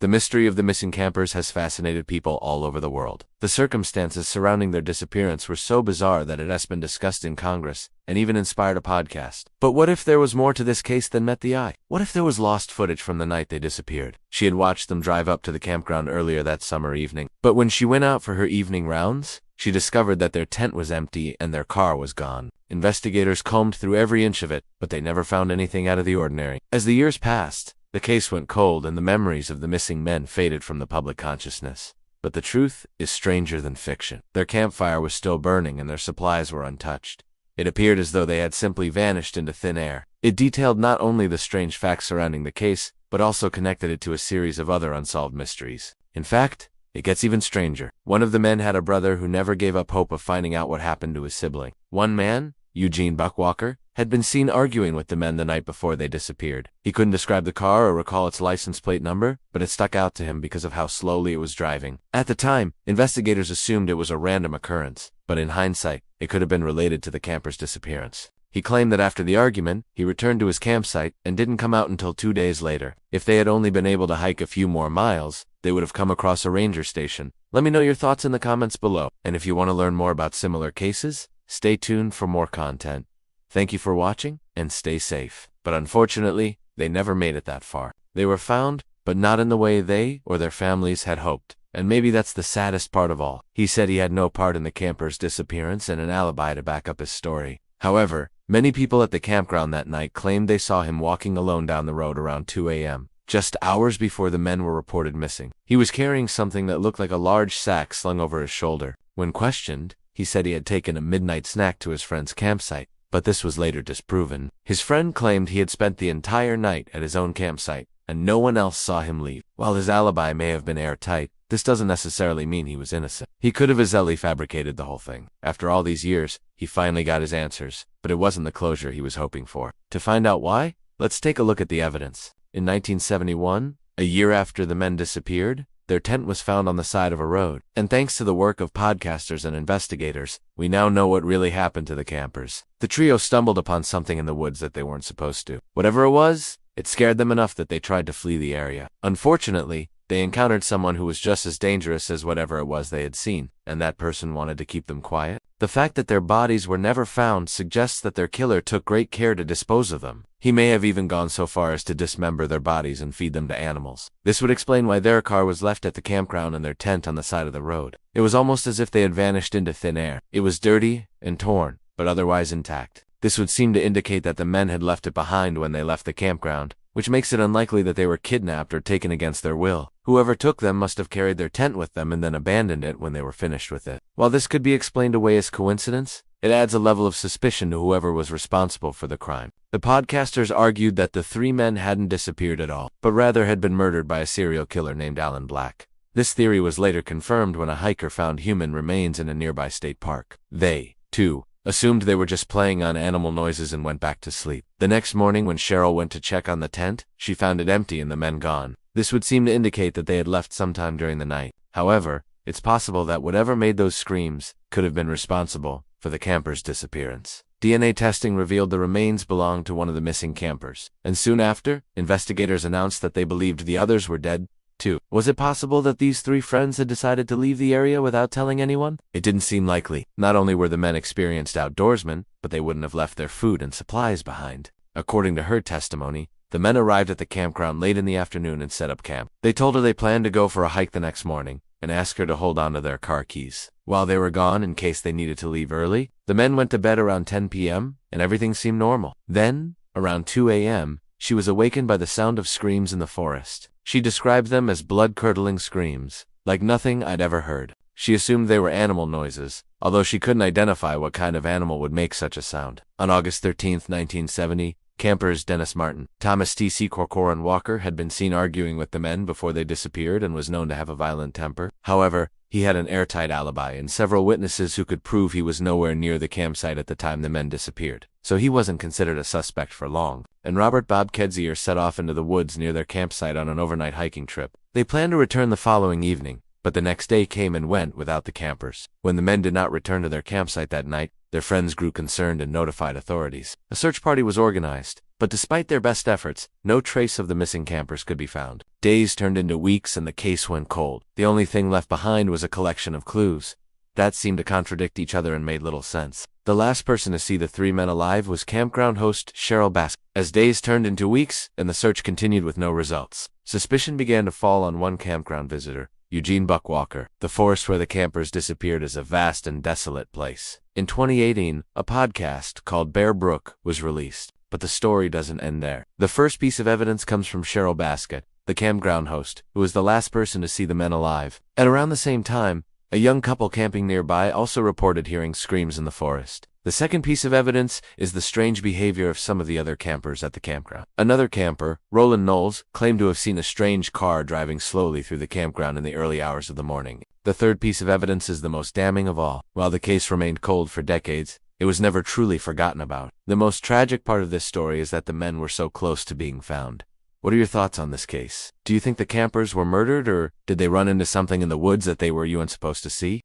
The mystery of the missing campers has fascinated people all over the world. The circumstances surrounding their disappearance were so bizarre that it has been discussed in Congress and even inspired a podcast. But what if there was more to this case than met the eye? What if there was lost footage from the night they disappeared? She had watched them drive up to the campground earlier that summer evening, but when she went out for her evening rounds, she discovered that their tent was empty and their car was gone. Investigators combed through every inch of it, but they never found anything out of the ordinary. As the years passed, the case went cold and the memories of the missing men faded from the public consciousness. But the truth is stranger than fiction. Their campfire was still burning and their supplies were untouched. It appeared as though they had simply vanished into thin air. It detailed not only the strange facts surrounding the case, but also connected it to a series of other unsolved mysteries. In fact, it gets even stranger. One of the men had a brother who never gave up hope of finding out what happened to his sibling. One man, Eugene Buckwalker, had been seen arguing with the men the night before they disappeared. He couldn't describe the car or recall its license plate number, but it stuck out to him because of how slowly it was driving. At the time, investigators assumed it was a random occurrence, but in hindsight, it could have been related to the camper's disappearance. He claimed that after the argument, he returned to his campsite and didn't come out until 2 days later. If they had only been able to hike a few more miles, they would have come across a ranger station. Let me know your thoughts in the comments below, and if you want to learn more about similar cases, stay tuned for more content. Thank you for watching, and stay safe. But unfortunately, they never made it that far. They were found, but not in the way they or their families had hoped. And maybe that's the saddest part of all. He said he had no part in the camper's disappearance and an alibi to back up his story. However, many people at the campground that night claimed they saw him walking alone down the road around 2 a.m., just hours before the men were reported missing. He was carrying something that looked like a large sack slung over his shoulder. When questioned, he said he had taken a midnight snack to his friend's campsite, but this was later disproven. His friend claimed he had spent the entire night at his own campsite, and no one else saw him leave. While his alibi may have been airtight, this doesn't necessarily mean he was innocent. He could have easily fabricated the whole thing. After all these years, he finally got his answers, but it wasn't the closure he was hoping for. To find out why, let's take a look at the evidence. In 1971, a year after the men disappeared, their tent was found on the side of a road. And thanks to the work of podcasters and investigators, we now know what really happened to the campers. The trio stumbled upon something in the woods that they weren't supposed to. Whatever it was, it scared them enough that they tried to flee the area. Unfortunately, they encountered someone who was just as dangerous as whatever it was they had seen, and that person wanted to keep them quiet. The fact that their bodies were never found suggests that their killer took great care to dispose of them. He may have even gone so far as to dismember their bodies and feed them to animals. This would explain why their car was left at the campground and their tent on the side of the road. It was almost as if they had vanished into thin air. It was dirty and torn, but otherwise intact. This would seem to indicate that the men had left it behind when they left the campground, which makes it unlikely that they were kidnapped or taken against their will. Whoever took them must have carried their tent with them and then abandoned it when they were finished with it. While this could be explained away as coincidence, it adds a level of suspicion to whoever was responsible for the crime. The podcasters argued that the 3 men hadn't disappeared at all, but rather had been murdered by a serial killer named Alan Black. This theory was later confirmed when a hiker found human remains in a nearby state park. They, too, assumed they were just playing on animal noises and went back to sleep. The next morning when Cheryl went to check on the tent, she found it empty and the men gone. This would seem to indicate that they had left sometime during the night. However, it's possible that whatever made those screams could have been responsible for the campers' disappearance. DNA testing revealed the remains belonged to one of the missing campers, and soon after, investigators announced that they believed the others were dead, too. Was it possible that these 3 friends had decided to leave the area without telling anyone? It didn't seem likely. Not only were the men experienced outdoorsmen, but they wouldn't have left their food and supplies behind. According to her testimony, the men arrived at the campground late in the afternoon and set up camp. They told her they planned to go for a hike the next morning, and asked her to hold on to their car keys. While they were gone in case they needed to leave early, the men went to bed around 10 p.m., and everything seemed normal. Then, around 2 a.m., she was awakened by the sound of screams in the forest. She described them as blood-curdling screams, like nothing I'd ever heard. She assumed they were animal noises, although she couldn't identify what kind of animal would make such a sound. On August 13, 1970, campers Dennis Martin, Thomas T.C. Corcoran Walker had been seen arguing with the men before they disappeared and was known to have a violent temper. However, he had an airtight alibi and several witnesses who could prove he was nowhere near the campsite at the time the men disappeared, so he wasn't considered a suspect for long. And Robert Bob Kedzier set off into the woods near their campsite on an overnight hiking trip. They planned to return the following evening, but the next day came and went without the campers. When the men did not return to their campsite that night, their friends grew concerned and notified authorities. A search party was organized, But despite their best efforts, no trace of the missing campers could be found. Days turned into weeks and the case went cold. The only thing left behind was a collection of clues that seemed to contradict each other and made little sense. The last person to see the three men alive was campground host Cheryl Basket. As days turned into weeks and the search continued with no results, suspicion began to fall on one campground visitor, Eugene Buckwalker. The forest where the campers disappeared is a vast and desolate place. In 2018, a podcast called Bear Brook was released, but the story doesn't end there. The first piece of evidence comes from Cheryl Basket, the campground host, who was the last person to see the men alive. At around the same time, a young couple camping nearby also reported hearing screams in the forest. The second piece of evidence is the strange behavior of some of the other campers at the campground. Another camper, Roland Knowles, claimed to have seen a strange car driving slowly through the campground in the early hours of the morning. The third piece of evidence is the most damning of all. While the case remained cold for decades, it was never truly forgotten about. The most tragic part of this story is that the men were so close to being found. What are your thoughts on this case? Do you think the campers were murdered, or did they run into something in the woods that they weren't supposed to see?